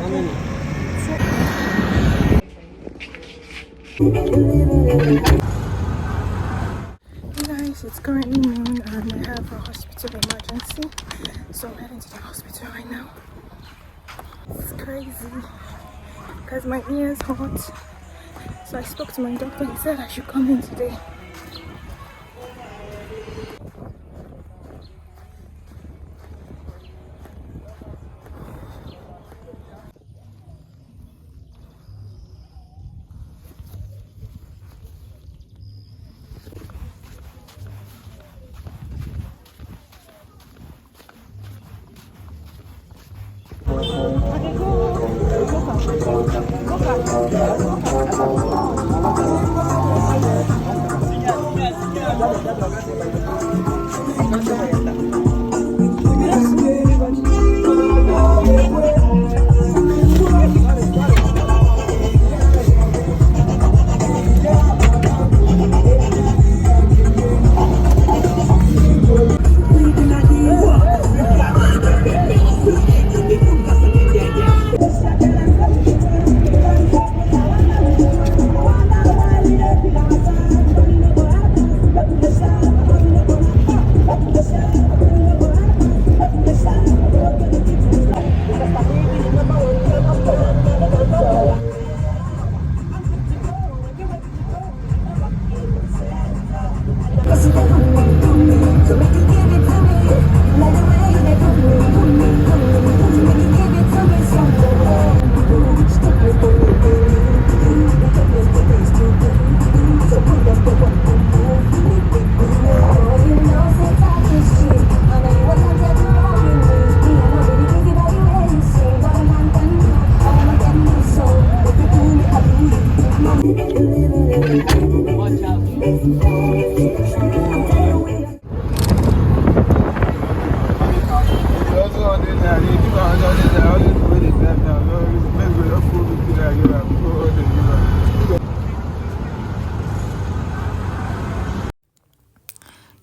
Guys, it's currently noon and I have a hospital emergency, so I'm heading to the hospital right now. It's crazy because my ear is hot, so I spoke to my doctor. He said I should come in today.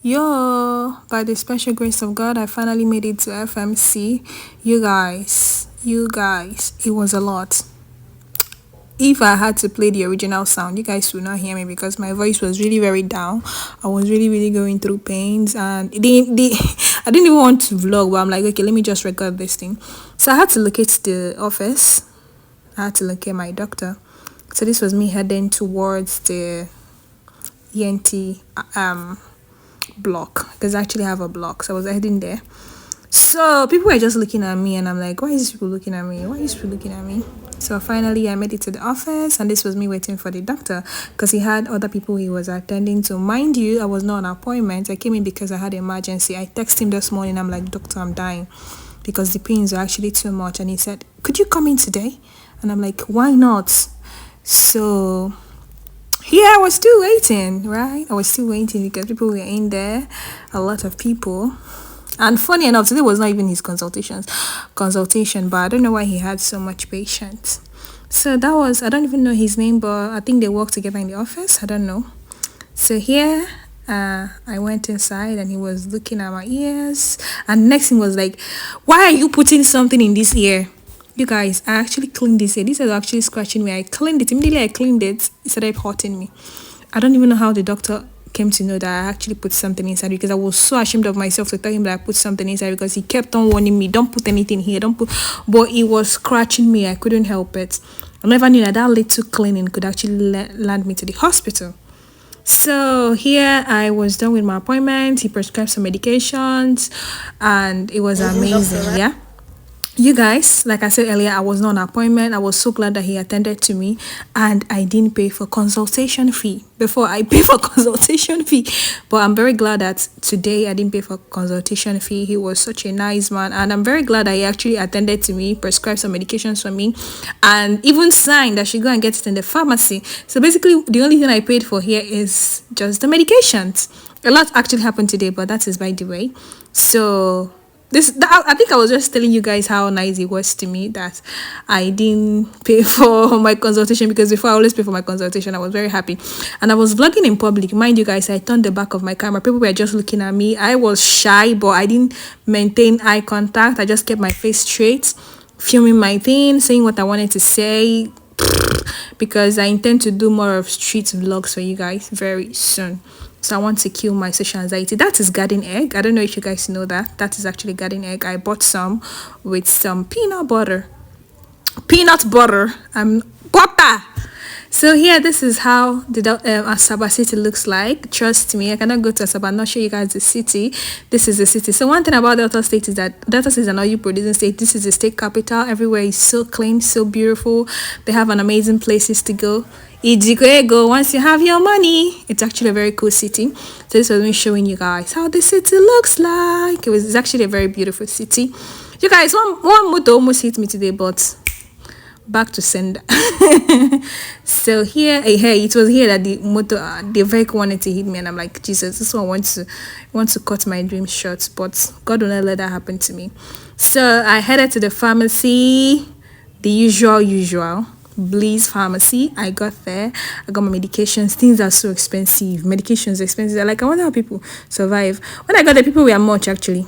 Yo, by the special grace of God, I finally made it to FMC. You guys, it was a lot. If I had to play the original sound, you guys would not hear me because my voice was really very down. I was really going through pains, and I didn't even want to vlog, but I'm like, okay, let me just record this thing. So I had to locate the office. I had to locate my doctor. So this was me heading towards the ENT block, because I actually have a block, so I was heading there. So people were just looking at me, and I'm like, why is these people looking at me? So finally I made it to the office, and this was me waiting for the doctor because he had other people he was attending to. Mind you, I was not on appointment. I came in because I had an emergency. I texted him this morning. I'm like, doctor, I'm dying because the pains are actually too much. And he said, could you come in today? And I'm like, why not? So yeah, I was still waiting, right? I was still waiting because people were in there, a lot of people. And funny enough, today was not even his consultation, but I don't know why he had so much patience. So that was, I don't even know his name, but I think they work together in the office. I don't know. So here, I went inside and he was looking at my ears. And next thing was like, why are you putting something in this ear? You guys, I actually cleaned this ear. This is actually scratching me. I cleaned it. Immediately I cleaned it, it started hurting me. I don't even know how the doctor came to know that I actually put something inside, because I was so ashamed of myself to tell him that I put something inside, because he kept on warning me, don't put anything here, but it was scratching me. I couldn't help it. I never knew that little cleaning could actually land me to the hospital. So here I was done with my appointment. He prescribed some medications and it was amazing. Yeah, you guys, like I said earlier, I was not on an appointment. I was so glad that he attended to me, and I didn't pay for consultation fee. Before I pay for consultation fee, but I'm very glad that today I didn't pay for consultation fee. He was such a nice man, and I'm very glad that he actually attended to me, prescribed some medications for me, and even signed that I should go and get it in the pharmacy. So basically, the only thing I paid for here is just the medications. A lot actually happened today, but that is by the way. So I think I was just telling you guys how nice it was to me that I didn't pay for my consultation, because before I always pay for my consultation. I was very happy, and I was vlogging in public. Mind you guys, I turned the back of my camera. People were just looking at me. I was shy, but I didn't maintain eye contact. I just kept my face straight. filming my thing, saying what I wanted to say, because I intend to do more of street vlogs for you guys very soon. So I want to kill my social anxiety. That is garden egg. I don't know if you guys know that. That is actually garden egg. I bought some with some peanut butter. Peanut butter. Butter. So here, this is how the Asaba city looks like. Trust me, I cannot go to Asaba. I'm not sure you guys the city. This is the city. So one thing about Delta State is that Delta State is an oil producing state. This is the state capital. Everywhere is so clean, so beautiful. They have an amazing places to go. Ijiko, once you have your money, it's actually a very cool city. So this was me showing you guys how the city looks like. It's actually a very beautiful city. You guys, one motor almost hit me today, but back to sender. So here, it was here that the vehicle wanted to hit me, and I'm like, Jesus, this one wants to cut my dreams short, but God will not let that happen to me. So I headed to the pharmacy, the usual Bliss pharmacy. I got there, I got my medications. Things are so expensive. Medications are expensive. Like, I wonder how people survive. When I got there, people were much actually.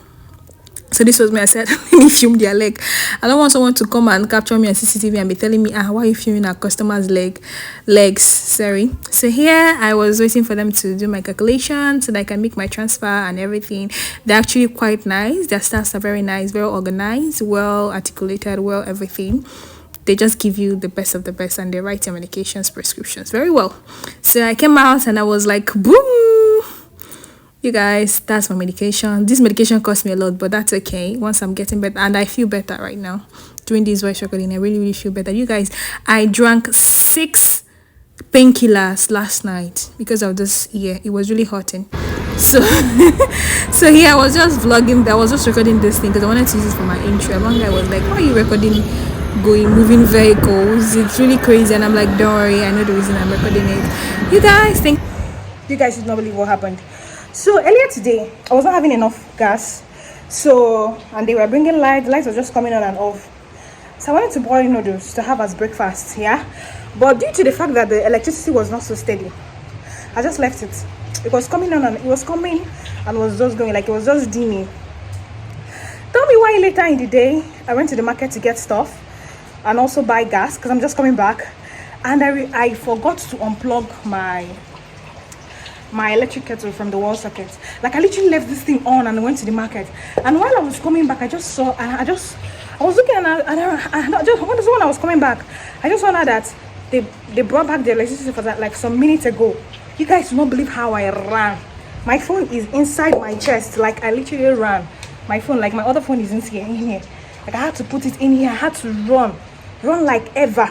So this was me. I said, let me film their leg. I don't want someone to come and capture me on CCTV and be telling me, why are you filming our customer's legs? Sorry. So here I was waiting for them to do my calculation so that I can make my transfer and everything. They're actually quite nice. Their staffs are very nice, very organized, well articulated, well everything. They just give you the best of the best, and they write your medications, prescriptions very well. So I came out and I was like, boom. You guys, that's my medication. This medication cost me a lot, but that's okay. Once I'm getting better, and I feel better right now. Doing this voice recording, I really feel better. You guys, I drank 6 painkillers last night because of this ear. It was really hurting. So, so here I was just vlogging. I was just recording this thing because I wanted to use it for my intro. One guy was like, "Why are you recording moving vehicles? It's really crazy." And I'm like, "Don't worry, I know the reason I'm recording it." You guys did not believe what happened. So earlier today, I was not having enough gas, and they were bringing lights. The lights were just coming on and off. So I wanted to boil noodles to have as breakfast, yeah. But due to the fact that the electricity was not so steady, I just left it. It was coming on and it was coming and was just going, like it was just dimming. Tell me why later in the day I went to the market to get stuff and also buy gas because I'm just coming back, and I forgot to unplug my electric kettle from the wall socket. Like, I literally left this thing on and I went to the market, and while I was coming back, I just saw, and I was looking, and I just when I was coming back, I just found out that they brought back the electricity for that like some minutes ago. You guys do not believe how I ran. My phone is inside my chest. Like, I literally ran. My phone, like my other phone, is in here. Like, I had to put it in here. I had to run like ever.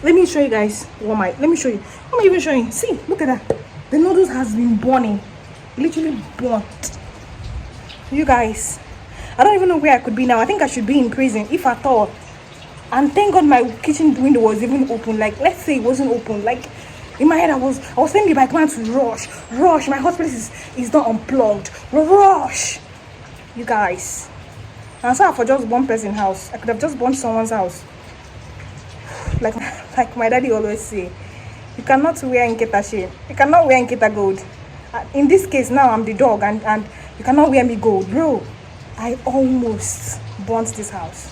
Let me show you guys let me show you. Let me even show you. See, look at that. The noodles has been burning, literally burnt. You guys, I don't even know where I could be now. I think I should be in prison, if at all. And thank God my kitchen window was even open. Like, let's say it wasn't open. Like, in my head, I was telling my plan to rush. My hot place is not unplugged. Rush, you guys. And so for just one person's house, I could have just burned someone's house. Like my daddy always say. You cannot wear Nketa shade. You cannot wear Nketa gold. In this case, now I'm the dog, and you cannot wear me gold. Bro, I almost burnt this house.